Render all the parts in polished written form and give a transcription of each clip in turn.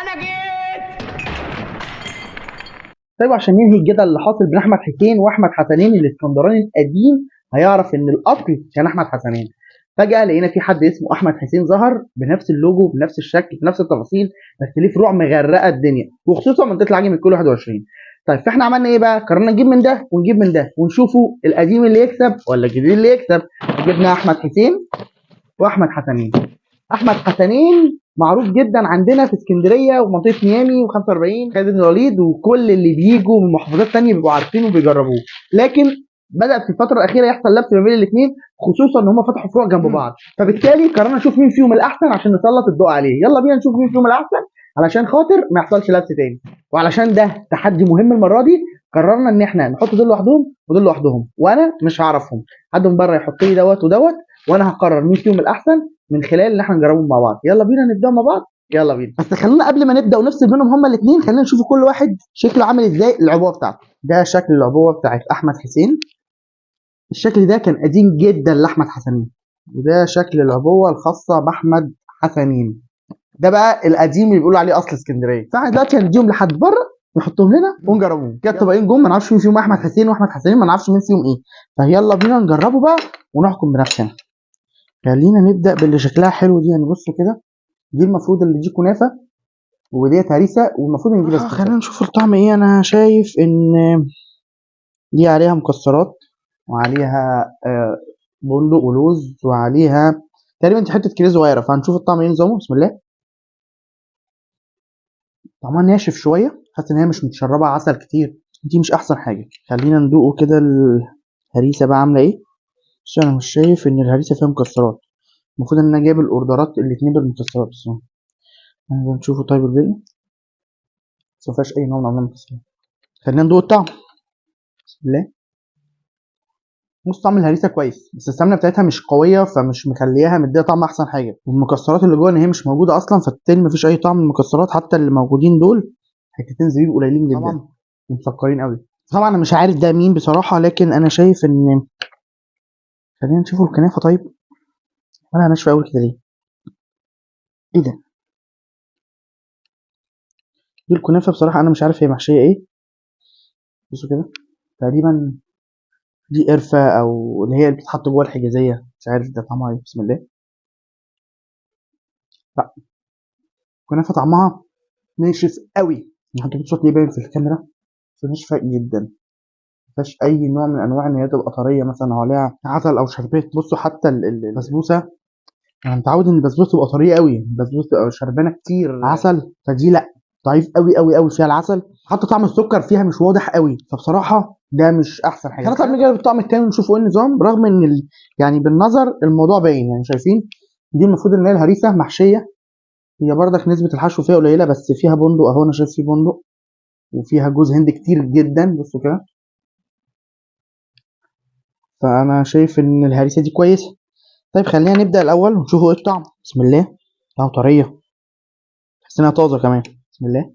انا جيت. طيب عشان ننهي الجدل اللي حاصل بين احمد حسين واحمد حسنين الاسكندراني القديم، هيعرف ان الاصل كان احمد حسنين. فجاه لقينا في حد اسمه احمد حسين ظهر بنفس اللوجو بنفس الشكل بنفس التفاصيل، بس ليه فروع مغرقه الدنيا وخصوصا منطقه العجمي الكل 21. طيب فاحنا عملنا ايه بقى؟ قررنا نجيب من ده ونجيب من ده ونشوفوا القديم اللي يكسب ولا الجديد اللي يكسب. جبنا احمد حسين واحمد حسنين. احمد حسنين معروف جدا عندنا في اسكندريه ومنطقه ميامي و45 خالد بن الوليد، وكل اللي بيجوا من محافظات ثانيه بيبقوا عارفينه وبيجربوه. لكن بدأ في الفترة الأخيرة يحصل لبس ما بين الاثنين، خصوصا إن هم فتحوا فروع جنب بعض، فبالتالي قررنا نشوف مين فيهم الأحسن عشان نسلط الضوء عليه. يلا بينا نشوف مين فيهم الأحسن علشان خاطر ما يحصلش لبس تاني، وعلشان ده تحدي مهم المرة دي قررنا إن إحنا نحط دول لوحدهم ودول لوحدهم، وأنا مش هعرفهم. حد من بره يحط لي دوت ودوت، وأنا هقرر مين فيهم الأحسن من خلال ان احنا نجربهم مع بعض. يلا بينا نبدا مع بعض. يلا بينا، بس خلينا قبل ما نبدا ونفصل بينهم هما الاثنين خلينا نشوف كل واحد شكله عامل ازاي العبوه بتاعته. ده شكل العبوه بتاعت احمد حسين، الشكل ده كان قديم جدا لاحمد حسنين. وده شكل العبوه الخاصه باحمد حسنين، ده بقى القديم اللي بيقولوا عليه اصل اسكندريه. فاحنا دلوقتي هنديهم لحد بره نحطهم لنا ونجربوهم كده. الطبقين جم ما نعرفش مين فيهم احمد حسين واحمد حسنين، ما نعرفش مين فيهم ايه. فيلا بينا نجربه بقى ونحكم بنفسنا. خلينا نبدا باللي شكلها حلو دي. يعني بصوا كده، دي المفروض اللي دي كنافه وديت هريسه، والمفروض ان دي بسبوسه. خلينا نشوف الطعم ايه. انا شايف ان دي عليها مكسرات وعليها بندق ولوز وعليها تقريبا دي حته كريز صغيره، فهنشوف الطعم ايه نظامه. بسم الله. طعمها ناشف شويه، حاسس ان هي مش متشربه عسل كتير، دي مش احسن حاجه. خلينا ندوقه كده الهريسه بقى عامله ايه، بس انا مش شايف ان الهريسه فيها مكسرات. المفروض ان انا جايب الاوردرات الاتنين بالمكسرات، بس نشوفه. طيب الباقي بس مفيهاش اي نوع من انواع المكسرات. خلينا ندوق الطعم. بسم الله. بص طعم الهريسه كويس، بس السمنه بتاعتها مش قويه فمش مخلياها مديها طعم احسن حاجه، والمكسرات اللي جوه ان هي مش موجوده اصلا، فبالتالي مفيش اي طعم من المكسرات. حتى اللي موجودين دول حتتين زبيب قليلين جدا طبعا ومسكرين قوي. طبعا انا مش عارف ده مين بصراحه، لكن انا شايف ان خلينا نشوفوا الكنافه. طيب انا ناشفه قوي كده ليه؟ ايه ده؟ دي الكنافه بصراحه انا مش عارف هي محشيه ايه. بصوا كده، تقريبا دي قرفه او اللي هي اللي بتتحط جوه الحجازيه، مش عارف ده طعمها ايه. بسم الله. لا، الكنافه طعمها ناشف قوي. حطيت صوت ليه باين في الكاميرا، بس ناشفه جدا، مفيهاش اي نوع من انواع ان هي تبقى طريه مثلا او عليها عسل او شربات. بصوا حتى البسبوسه، انا متعود ان البسبوسه تبقى طريه قوي، البسبوسه تبقى شربانه كتير عسل، فدي لا، ضعيف قوي قوي قوي فيها العسل، حتى طعم السكر فيها مش واضح قوي، فبصراحه ده مش احسن حاجه. خلينا طب نجرب الطعم التاني ونشوفوا ايه النظام، رغم ان يعني بالنظر الموضوع باين. يعني شايفين دي المفروض ان هي الهريسه محشيه، هي برضك نسبه الحشو فيها قليله بس فيها بندق اهو، انا شايف فيه بندق وفيها جوز هند كتير جدا. بصوا كده، فانا شايف ان الهريسه دي كويسه. طيب خلينا نبدا الاول ونشوفوا ايه الطعم. بسم الله. اه طريه، تحس انها طازه كمان. بسم الله.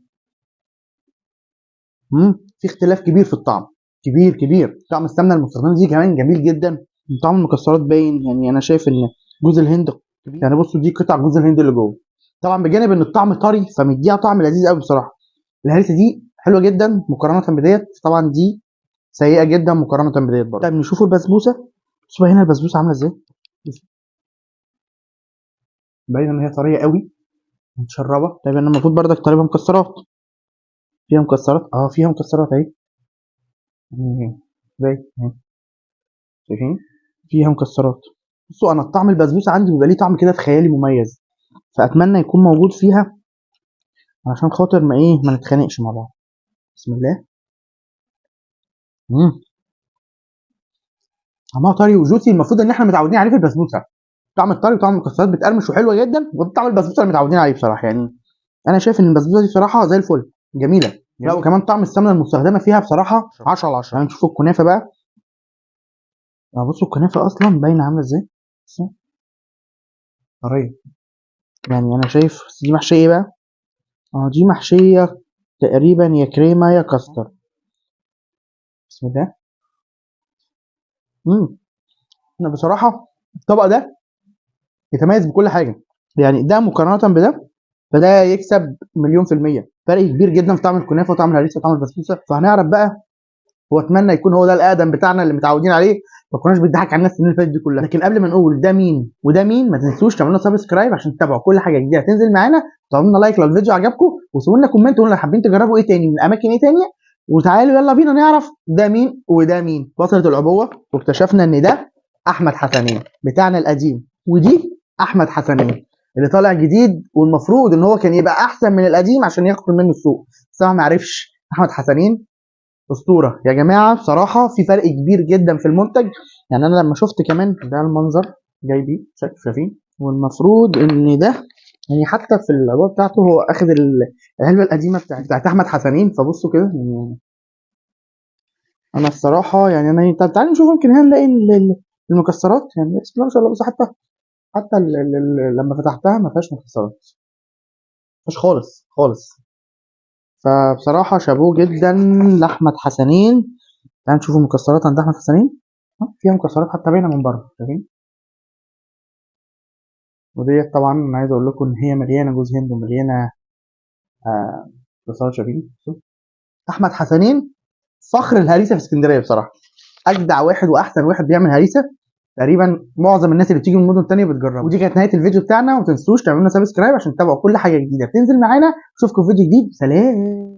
في اختلاف كبير في الطعم، كبير كبير. طعم السمنه المستخدمه دي كمان جميل جدا. طعم المكسرات باين، يعني انا شايف ان جوز الهند كبير. يعني بصوا دي قطع جوز الهند اللي جوه، طبعا بجانب ان الطعم طري فمديها طعم لذيذ قوي بصراحه. الهريسه دي حلوه جدا مقارنه بديت، طبعا دي سيئه جدا مقارنه بديت برضه. طيب نشوفوا البسبوسه. شوف هنا البسبوسه عامله ازاي، باينه ان هي طريه قوي متشربه. طيب انا المفروض بردك طالبها مكسرات، فيها مكسرات، فيها مكسرات اهي. ازاي اهي، شايفين فيها مكسرات. بصوا انا الطعم البسبوسه عندي بيبقى ليه طعم كده في خيالي مميز، فاتمنى يكون موجود فيها عشان خاطر ما نتخانقش مع بعض. بسم الله. امم طعمها طري وجوسي، المفروض ان احنا متعودين عليه في البسبوسه. طعم الطري وطعم المكسرات بتقرمش وحلوه جدا، وطعم البسبوسه اللي متعودين عليه بصراحه. يعني انا شايف ان البسبوسه دي بصراحه زي الفل، جميله. لا وكمان طعم السمنه المستخدمه فيها بصراحه 10 على 10. يعني نشوف الكنافه بقى. بصوا الكنافه اصلا باينه عامله ازاي، بصوا طريه. يعني انا شايف دي محشيه ايه بقى. دي محشيه تقريبا يا كريمه يا كاستر. بسم الله. انا بصراحه الطبق ده يتميز بكل حاجه، يعني ده مقارنه بده فده يكسب مليون في المية. فرق كبير جدا في طعم الكنافة وطعم الهريسة وطعم البسبوسة. فهنعرف بقى، واتمنى يكون هو ده الاقدم بتاعنا اللي متعودين عليه، ما كناش بنضحك على الناس السنين اللي فاتت دي كلها. لكن قبل ما نقول ده مين وده مين، ما تنسوش تعملوا لنا سبسكرايب عشان تتابعوا كل حاجه جديده هتنزل معانا، وتعملوا لنا لايك لو الفيديو عجبكم، وسيبوا لنا كومنت وقولوا لنا حابين تجربوا ايه تاني من اماكن ايه تانيه. وتعالوا يلا بينا نعرف ده مين وده مين. وصلت العبوه واكتشفنا ان ده احمد حسنين بتاعنا القديم، ودي احمد حسنين اللي طالع جديد، والمفروض ان هو كان يبقى احسن من القديم عشان يدخل منه السوق، بس هو ما عرفش. احمد حسنين اسطوره يا جماعه بصراحه، في فرق كبير جدا في المنتج. يعني انا لما شفت كمان ده المنظر جاي بيه شايفين، والمفروض ان ده يعني حتى في العبوه بتاعته هو اخد العلبه القديمه بتاعت احمد حسنين. فبصوا كده يعني انا الصراحه يعني انا، طب تعالوا نشوف يمكن هنا نلاقي المكسرات. يعني بسم الله ما شاء الله، بس حتى لما فتحتها ما فيهاش مكسرات، ما فيهاش خالص خالص. فبصراحه شابوه جدا لاحمد حسنين. تعالوا نشوف المكسرات عند احمد حسنين. فيها مكسرات حتى باينه من بره، شايفين؟ وديت طبعا انا عايز اقول لكم ان هي مليانه جوز هند ومليانه مكسرات. شايفين؟ شوف. احمد حسنين فخر الهريسه في اسكندريه بصراحه، اجدع واحد واحسن واحد بيعمل هريسه. تقريبا معظم الناس اللي بتيجي من مدن تانية بتجربها. ودي كانت نهايه الفيديو بتاعنا، وما تنسوش تعملوا لنا سبسكرايب عشان تتابعوا كل حاجه جديده بتنزل معانا. اشوفكم في فيديو جديد، سلام.